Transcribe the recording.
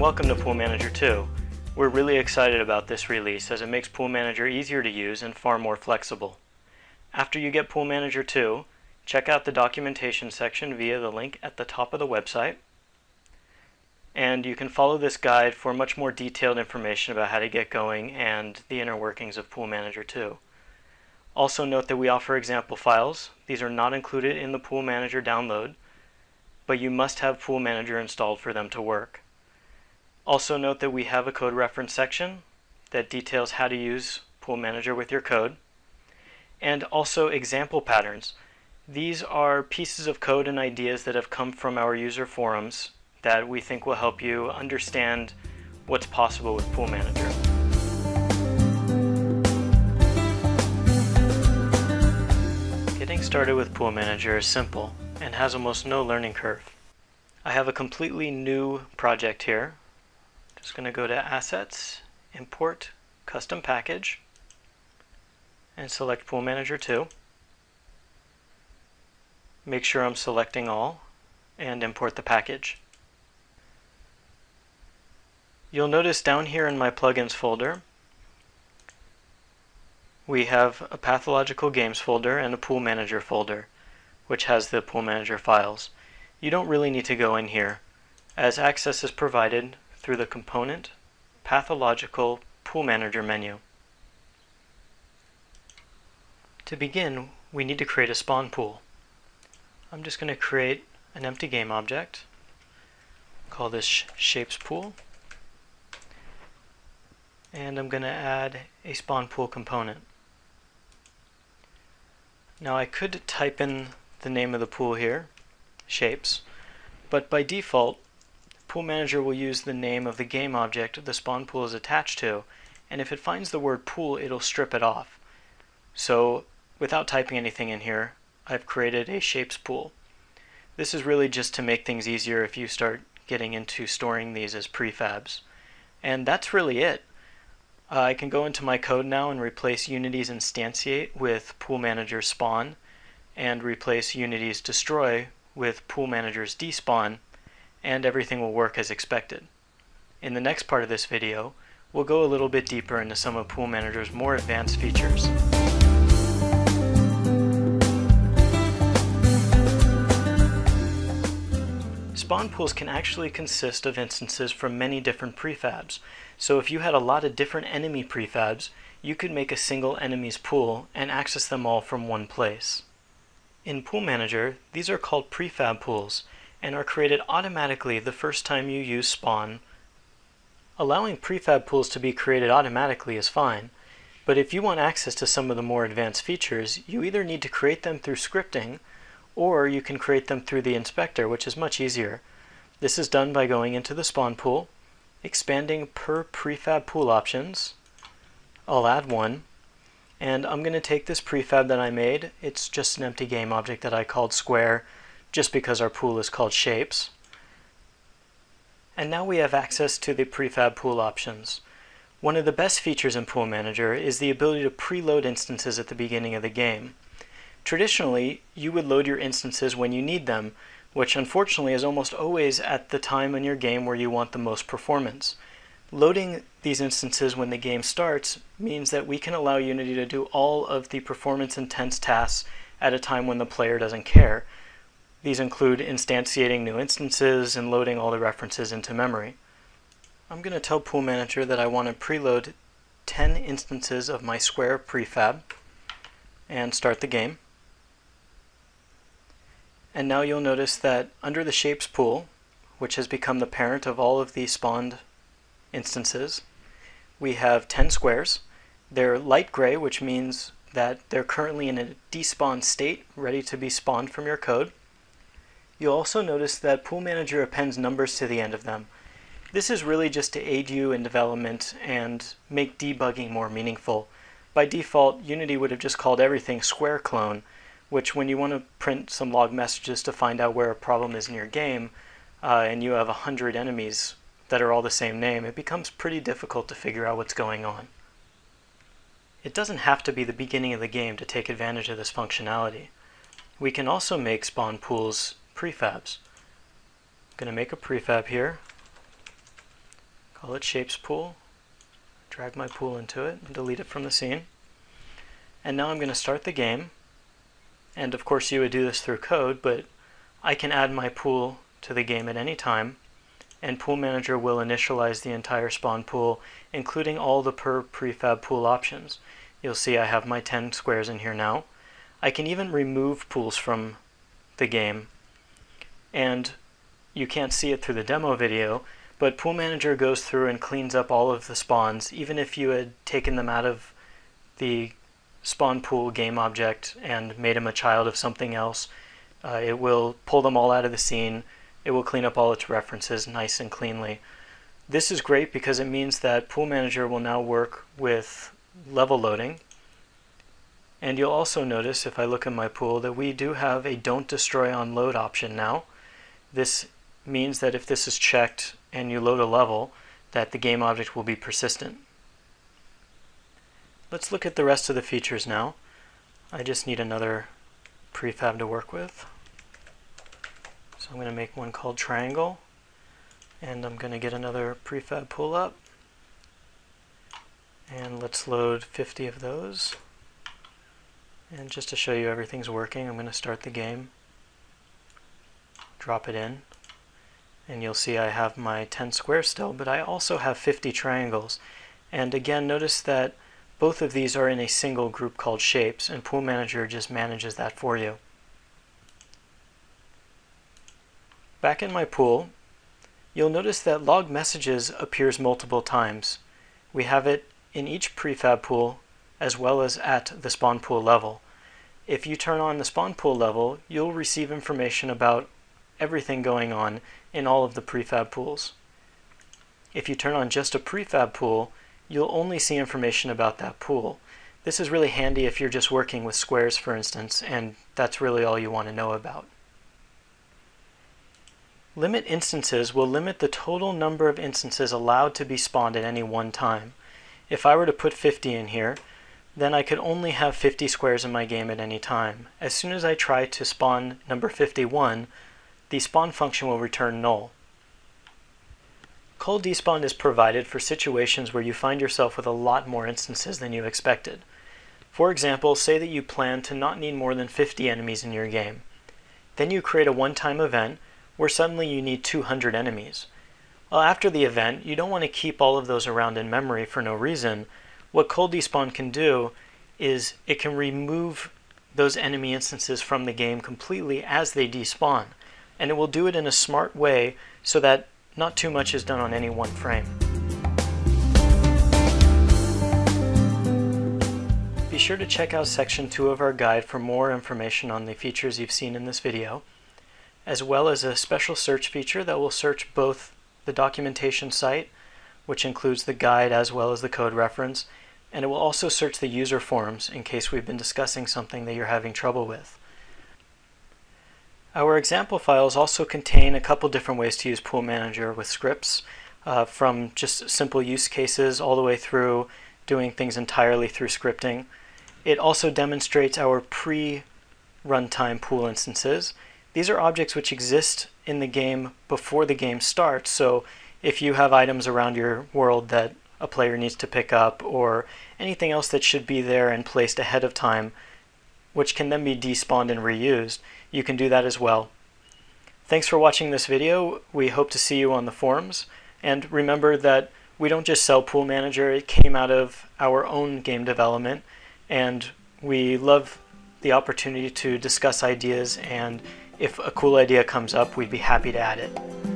and welcome to PoolManager2. We're really excited about this release as it makes PoolManager easier to use and far more flexible. After you get PoolManager2, check out the documentation section via the link at the top of the website, and you can follow this guide for much more detailed information about how to get going and the inner workings of PoolManager2. Also note that we offer example files. These are not included in the PoolManager download, but you must have PoolManager installed for them to work. Also note that we have a code reference section that details how to use PoolManager with your code, and also example patterns. These are pieces of code and ideas that have come from our user forums that we think will help you understand what's possible with PoolManager. Getting started with PoolManager is simple and has almost no learning curve. I have a completely new project here. Just going to go to Assets, Import, Custom Package, and select PoolManager2. Make sure I'm selecting all, and import the package. You'll notice down here in my plugins folder, we have a Pathological Games folder and a PoolManager folder, which has the PoolManager files. You don't really need to go in here, as access is provided through the Component, Pathological, PoolManager menu. To begin, we need to create a spawn pool. I'm just going to create an empty game object, call this Shapes Pool, and I'm going to add a spawn pool component. Now I could type in the name of the pool here, Shapes, but by default PoolManager will use the name of the game object the spawn pool is attached to, and if it finds the word pool, it'll strip it off. So without typing anything in here, I've created a Shapes pool. This is really just to make things easier if you start getting into storing these as prefabs. And that's really it. I can go into my code now and replace Unity's instantiate with PoolManager's spawn, and replace Unity's destroy with PoolManager's despawn, and everything will work as expected. In the next part of this video, we'll go a little bit deeper into some of PoolManager's more advanced features. Spawn pools can actually consist of instances from many different prefabs. So if you had a lot of different enemy prefabs, you could make a single enemy's pool and access them all from one place. In PoolManager, these are called prefab pools and are created automatically the first time you use spawn. Allowing prefab pools to be created automatically is fine, but if you want access to some of the more advanced features, you either need to create them through scripting, or you can create them through the inspector, which is much easier. This is done by going into the spawn pool, expanding per prefab pool options. I'll add one, and I'm going to take this prefab that I made. It's just an empty game object that I called square, just because our pool is called shapes. And now we have access to the prefab pool options. One of the best features in PoolManager is the ability to preload instances at the beginning of the game. Traditionally, you would load your instances when you need them, which unfortunately is almost always at the time in your game where you want the most performance. Loading these instances when the game starts means that we can allow Unity to do all of the performance-intense tasks at a time when the player doesn't care. These include instantiating new instances and loading all the references into memory. I'm going to tell PoolManager that I want to preload 10 instances of my square prefab and start the game. And now you'll notice that under the Shapes pool, which has become the parent of all of these spawned instances, we have 10 squares. They're light gray, which means that they're currently in a despawned state, ready to be spawned from your code. You'll also notice that PoolManager appends numbers to the end of them. This is really just to aid you in development and make debugging more meaningful. By default, Unity would have just called everything square clone, which when you want to print some log messages to find out where a problem is in your game, and you have 100 enemies that are all the same name, it becomes pretty difficult to figure out what's going on. It doesn't have to be the beginning of the game to take advantage of this functionality. We can also make spawn pools prefabs. I'm going to make a prefab here, call it Shapes Pool, drag my pool into it, and delete it from the scene. And now I'm going to start the game, and of course you would do this through code, but I can add my pool to the game at any time, and Pool Manager will initialize the entire spawn pool, including all the per prefab pool options. You'll see I have my 10 squares in here now. I can even remove pools from the game, and you can't see it through the demo video, but Pool Manager goes through and cleans up all of the spawns, even if you had taken them out of the spawn pool game object and made them a child of something else. It will pull them all out of the scene. It will clean up all its references nice and cleanly. This is great because it means that Pool Manager will now work with level loading. And you'll also notice, if I look in my pool, that we do have a Don't Destroy on Load option now. This means that if this is checked and you load a level, that the game object will be persistent. Let's look at the rest of the features now. I just need another prefab to work with. So I'm going to make one called Triangle, and I'm going to get another prefab pool up. And let's load 50 of those. And just to show you everything's working, I'm going to start the game, drop it in, and you'll see I have my 10 squares still, but I also have 50 triangles. And again, notice that both of these are in a single group called Shapes, and Pool Manager just manages that for you. Back in my pool, you'll notice that log messages appears multiple times. We have it in each prefab pool as well as at the spawn pool level. If you turn on the spawn pool level, you'll receive information about everything going on in all of the prefab pools. If you turn on just a prefab pool, you'll only see information about that pool. This is really handy if you're just working with squares, for instance, and that's really all you want to know about. Limit instances will limit the total number of instances allowed to be spawned at any one time. If I were to put 50 in here, then I could only have 50 squares in my game at any time. As soon as I try to spawn number 51, the spawn function will return null. Call despawn is provided for situations where you find yourself with a lot more instances than you expected. For example, say that you plan to not need more than 50 enemies in your game. Then you create a one-time event where suddenly you need 200 enemies. Well, after the event, you don't want to keep all of those around in memory for no reason. What cold despawn can do is it can remove those enemy instances from the game completely as they despawn. And it will do it in a smart way so that not too much is done on any one frame. Be sure to check out section 2 of our guide for more information on the features you've seen in this video, as well as a special search feature that will search both the documentation site, which includes the guide as well as the code reference, and it will also search the user forums in case we've been discussing something that you're having trouble with. Our example files also contain a couple different ways to use Pool Manager with scripts, from just simple use cases all the way through doing things entirely through scripting. It also demonstrates our pre-runtime pool instances. These are objects which exist in the game before the game starts, so if you have items around your world that a player needs to pick up or anything else that should be there and placed ahead of time, which can then be despawned and reused, you can do that as well. Thanks for watching this video. We hope to see you on the forums. And remember that we don't just sell Pool Manager, it came out of our own game development, and we love the opportunity to discuss ideas, and if a cool idea comes up, we'd be happy to add it.